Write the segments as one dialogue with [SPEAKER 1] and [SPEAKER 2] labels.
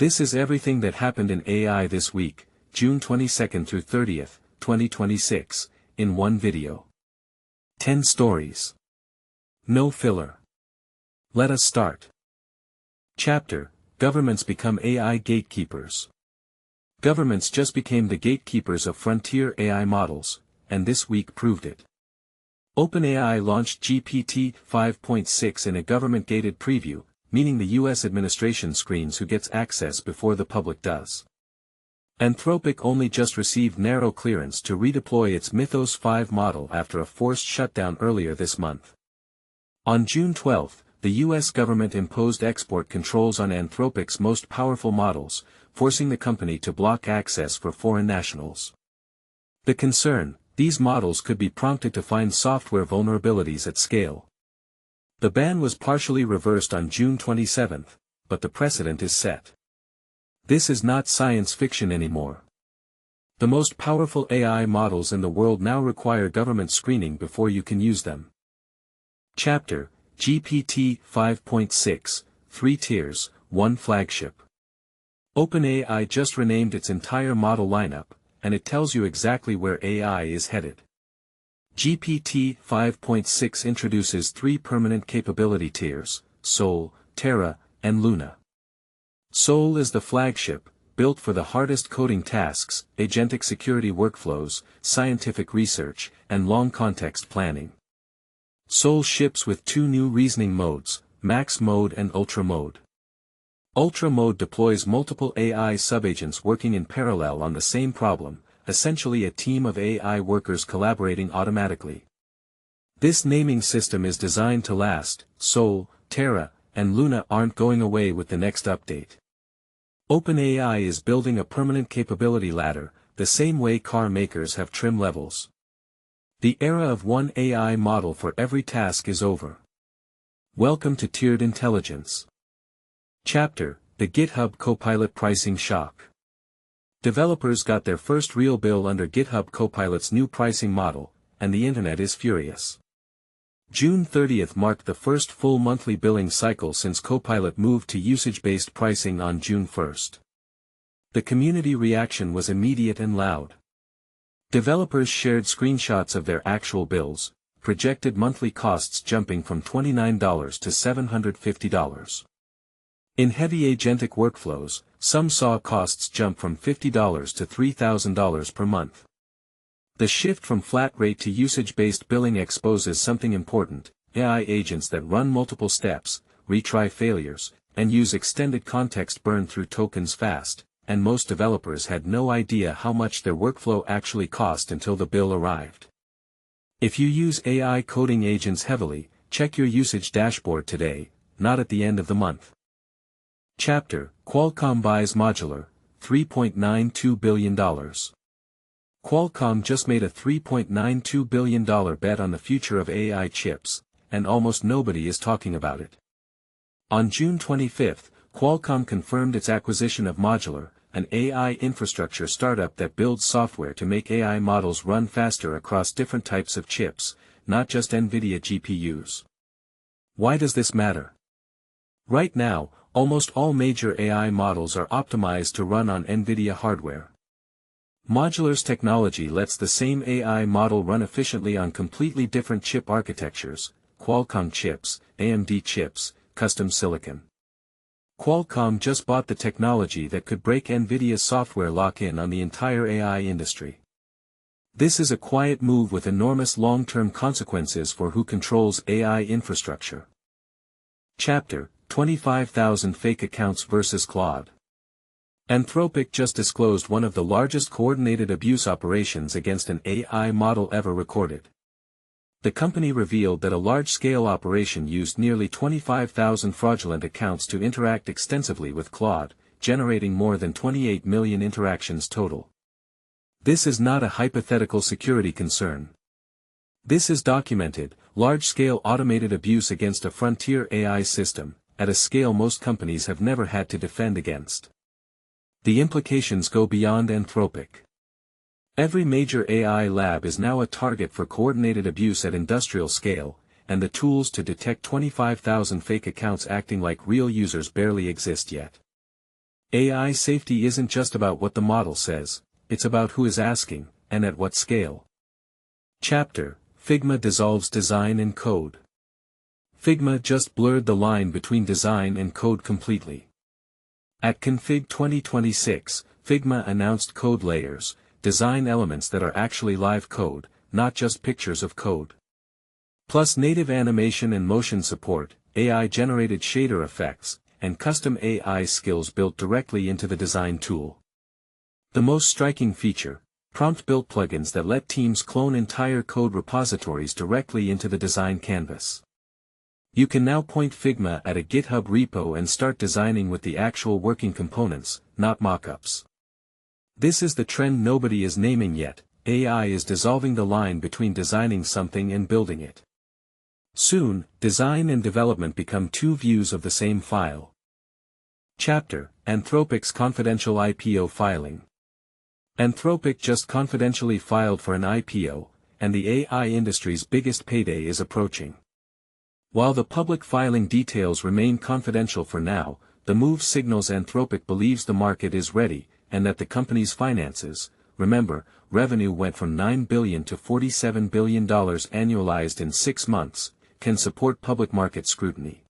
[SPEAKER 1] This is everything that happened in AI this week, June 22nd through 30th, 2026, in one video. 10 stories. No filler. Let us start. Chapter: Governments become AI gatekeepers. Governments just became the gatekeepers of frontier AI models, and this week proved it. OpenAI launched GPT 5.6 in a government-gated preview, meaning the US administration screens who gets access before the public does. Anthropic only just received narrow clearance to redeploy its Mythos 5 model after a forced shutdown earlier this month. On June 12, the US government imposed export controls on Anthropic's most powerful models, forcing the company to block access for foreign nationals. The concern: these models could be prompted to find software vulnerabilities at scale. The ban was partially reversed on June 27, but the precedent is set. This is not science fiction anymore. The most powerful AI models in the world now require government screening before you can use them. Chapter: GPT 5.6, 3 tiers, 1 flagship. OpenAI just renamed its entire model lineup, and it tells you exactly where AI is headed. GPT 5.6 introduces 3 permanent capability tiers: Soul, Terra, and Luna. Soul is the flagship, built for the hardest coding tasks, agentic security workflows, scientific research, and long context planning. Soul ships with 2 new reasoning modes, Max Mode and Ultra Mode. Ultra Mode deploys multiple AI subagents working in parallel on the same problem, essentially a team of AI workers collaborating automatically. This naming system is designed to last. Soul, Terra, and Luna aren't going away with the next update. OpenAI is building a permanent capability ladder, the same way car makers have trim levels. The era of one AI model for every task is over. Welcome to tiered intelligence. Chapter: The GitHub Copilot Pricing Shock. Developers got their first real bill under GitHub Copilot's new pricing model, and the internet is furious. June 30th marked the first full monthly billing cycle since Copilot moved to usage-based pricing on June 1st. The community reaction was immediate and loud. Developers shared screenshots of their actual bills, projected monthly costs jumping from $29 to $750. In heavy agentic workflows, some saw costs jump from $50 to $3,000 per month. The shift from flat rate to usage-based billing exposes something important: AI agents that run multiple steps, retry failures, and use extended context burn through tokens fast, and most developers had no idea how much their workflow actually cost until the bill arrived. If you use AI coding agents heavily, check your usage dashboard today, not at the end of the month. Chapter: Qualcomm buys Modular, $3.92 billion. Qualcomm just made a $3.92 billion bet on the future of AI chips, and almost nobody is talking about it. On June 25, Qualcomm confirmed its acquisition of Modular, an AI infrastructure startup that builds software to make AI models run faster across different types of chips, not just NVIDIA GPUs. Why does this matter? Right now, almost all major AI models are optimized to run on NVIDIA hardware. Modular's technology lets the same AI model run efficiently on completely different chip architectures: Qualcomm chips, AMD chips, custom silicon. Qualcomm just bought the technology that could break NVIDIA's software lock-in on the entire AI industry. This is a quiet move with enormous long-term consequences for who controls AI infrastructure. Chapter: 25,000 fake accounts versus Claude. Anthropic just disclosed one of the largest coordinated abuse operations against an AI model ever recorded. The company revealed that a large-scale operation used nearly 25,000 fraudulent accounts to interact extensively with Claude, generating more than 28 million interactions total. This is not a hypothetical security concern. This is documented, large-scale automated abuse against a frontier AI system, at a scale most companies have never had to defend against. The implications go beyond Anthropic. Every major AI lab is now a target for coordinated abuse at industrial scale, and the tools to detect 25,000 fake accounts acting like real users barely exist yet. AI safety isn't just about what the model says, it's about who is asking, and at what scale. Chapter: Figma dissolves design and code. Figma just blurred the line between design and code completely. At Config 2026, Figma announced code layers, design elements that are actually live code, not just pictures of code. Plus native animation and motion support, AI-generated shader effects, and custom AI skills built directly into the design tool. The most striking feature: prompt-built plugins that let teams clone entire code repositories directly into the design canvas. You can now point Figma at a GitHub repo and start designing with the actual working components, not mockups. This is the trend nobody is naming yet: AI is dissolving the line between designing something and building it. Soon, design and development become two views of the same file. Chapter: Anthropic's confidential IPO filing. Anthropic just confidentially filed for an IPO, and the AI industry's biggest payday is approaching. While the public filing details remain confidential for now, the move signals Anthropic believes the market is ready, and that the company's finances, remember, revenue went from $9 billion to $47 billion annualized in 6 months, can support public market scrutiny.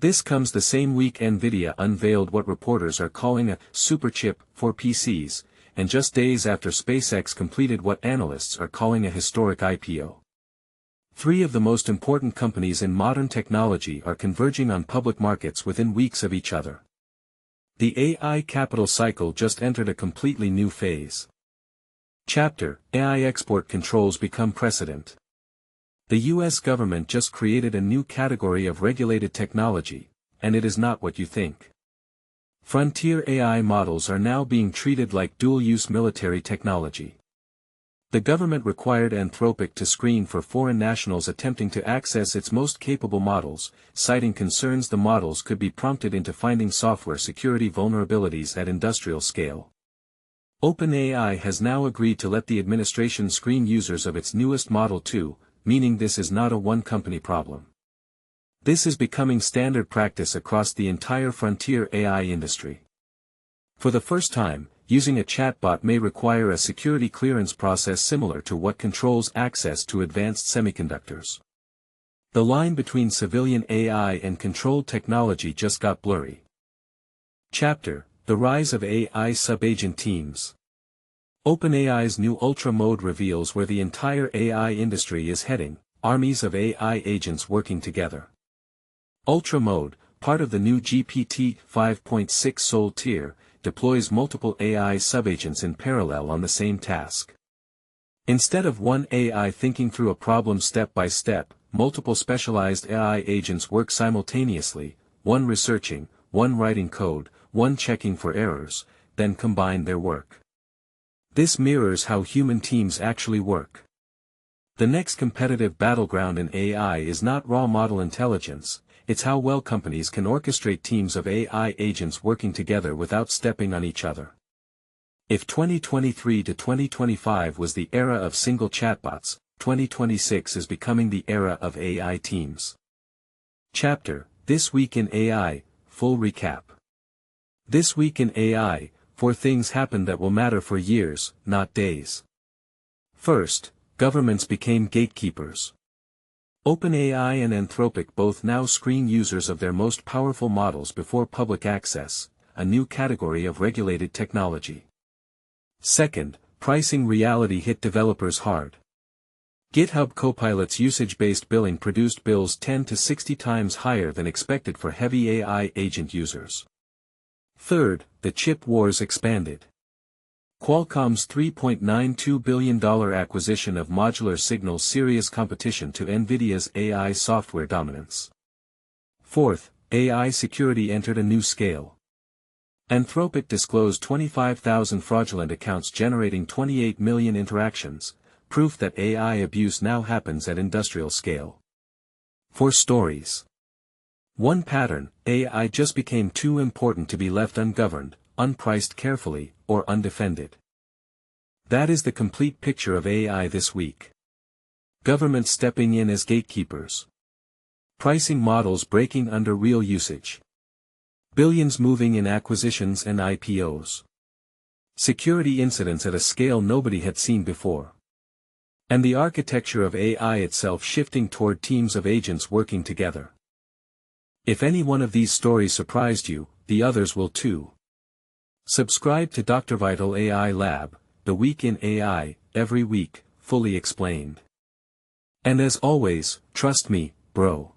[SPEAKER 1] This comes the same week Nvidia unveiled what reporters are calling a superchip for PCs, and just days after SpaceX completed what analysts are calling a historic IPO. 3 of the most important companies in modern technology are converging on public markets within weeks of each other. The AI capital cycle just entered a completely new phase. Chapter: AI export controls become precedent. The US government just created a new category of regulated technology, and it is not what you think. Frontier AI models are now being treated like dual-use military technology. The government required Anthropic to screen for foreign nationals attempting to access its most capable models, citing concerns the models could be prompted into finding software security vulnerabilities at industrial scale. OpenAI has now agreed to let the administration screen users of its newest model too, meaning this is not a one-company problem. This is becoming standard practice across the entire frontier AI industry. For the first time, using a chatbot may require a security clearance process similar to what controls access to advanced semiconductors. The line between civilian AI and controlled technology just got blurry. Chapter: The rise of AI sub-agent teams. OpenAI's new Ultra mode reveals where the entire AI industry is heading: armies of AI agents working together. Ultra mode, part of the new GPT 5.6 Sol tier, deploys multiple AI subagents in parallel on the same task. Instead of one AI thinking through a problem step by step, multiple specialized AI agents work simultaneously, one researching, one writing code, one checking for errors, then combine their work. This mirrors how human teams actually work. The next competitive battleground in AI is not raw model intelligence, it's how well companies can orchestrate teams of AI agents working together without stepping on each other. If 2023 to 2025 was the era of single chatbots, 2026 is becoming the era of AI teams. Chapter: This Week in AI, full recap. This week in AI, 4 things happened that will matter for years, not days. First, governments became gatekeepers. OpenAI and Anthropic both now screen users of their most powerful models before public access, a new category of regulated technology. Second, pricing reality hit developers hard. GitHub Copilot's usage-based billing produced bills 10 to 60 times higher than expected for heavy AI agent users. Third, the chip wars expanded. Qualcomm's $3.92 billion acquisition of Modular signals serious competition to Nvidia's AI software dominance. Fourth, AI security entered a new scale. Anthropic disclosed 25,000 fraudulent accounts generating 28 million interactions, proof that AI abuse now happens at industrial scale. 4 stories. 1 pattern: AI just became too important to be left ungoverned, unpriced carefully, or undefended. That is the complete picture of AI this week. Governments stepping in as gatekeepers. Pricing models breaking under real usage. Billions moving in acquisitions and IPOs. Security incidents at a scale nobody had seen before. And the architecture of AI itself shifting toward teams of agents working together. If any one of these stories surprised you, the others will too. Subscribe to DrVital AI Lab, the week in AI, every week, fully explained. And as always, trust me, bro.